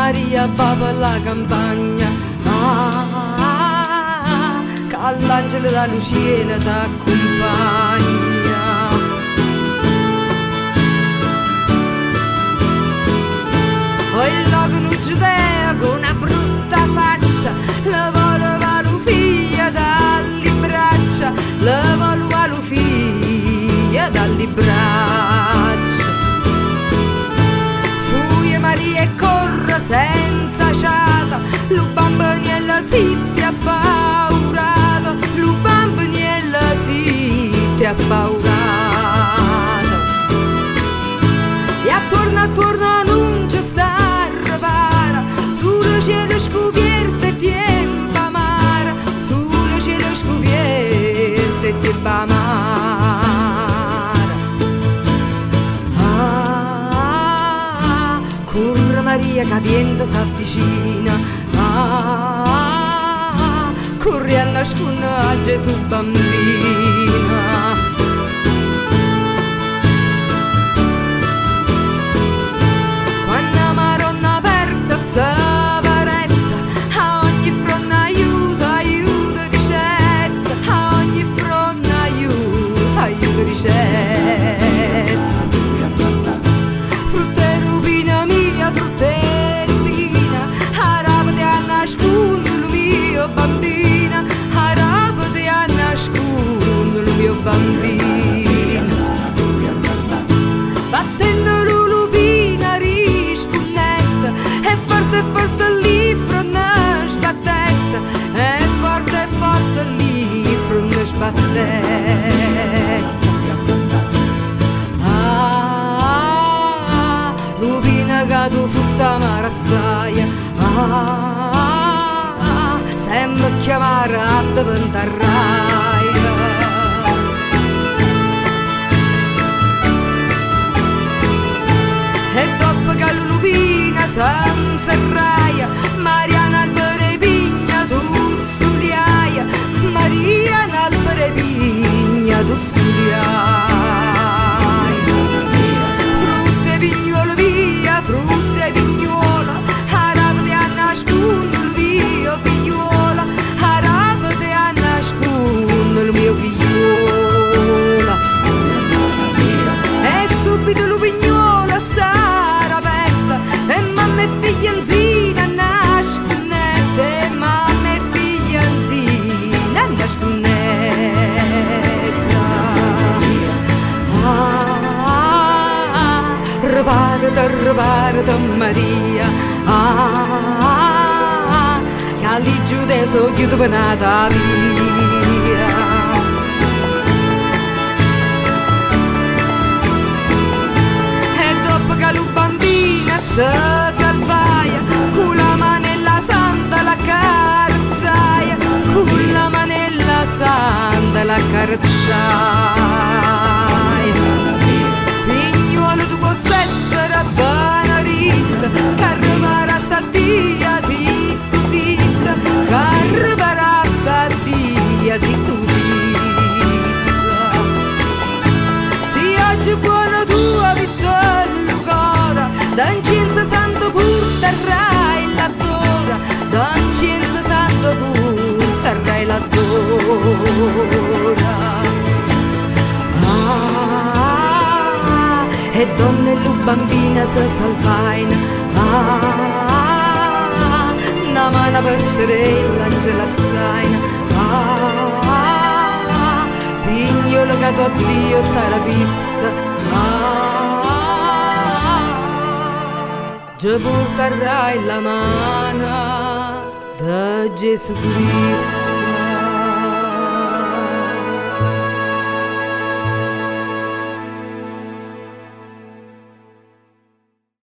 Maria va per la campagna, che l'angelo da Luciana t'accompagna. Poi logo non ci dea con una brutta faccia, la voleva la figlia dalle braccia, la voleva la figlia dalle braccia. Fugge Maria e corre senza ciata, lo bambiniella zitti appaurato, lo bambiniella zitti appaurato. E attorno non ci sta ripara, sul cielo scoperto e tempo amara, sul cielo scoperto e tempo amara. Corre Maria che vento s'avvicina, corre a nascondere a Gesù bambina. Bambina, battendo l'ulubina rispondente, è forte lì fronte sbattente, è forte lì fronte sbattente. Lupina che tu fusta marassaia, sembra chiamare a diventare. Senza raia, Mariana albere pigna tuzzuliaia, Mariana albere pigna tuzzuliaia. Frutte pignolo via, frutte pignolo, arapate a nascondere il mio figliuolo, arapate a nascondere il mio figliuolo. E subito il pignolo sarà aperto, e mamma e figlianzina nascondete, mamma e figlianzina nascondete. Reparata Maria, che all'iggiù adesso chiudo per Natalia. E dopo che la bambina si salvaia, con la manella santa la carezzaia, con la manella santa la carezzaia. Figliuolo tu possa essere banarita, che arriverà sta dia zitto zitto, che arriverà sta dia zitto zitto. Se oggi buona tua visto il cuore, d'ancinza santo porterai l'adora, d'ancinza santo porterai l'adora. E donne e lu bambina se salvaina, una mano per cerella l'angela assaina, figliolo che tu a Dio t'era vista, ci porterai la mano da Gesù Cristo.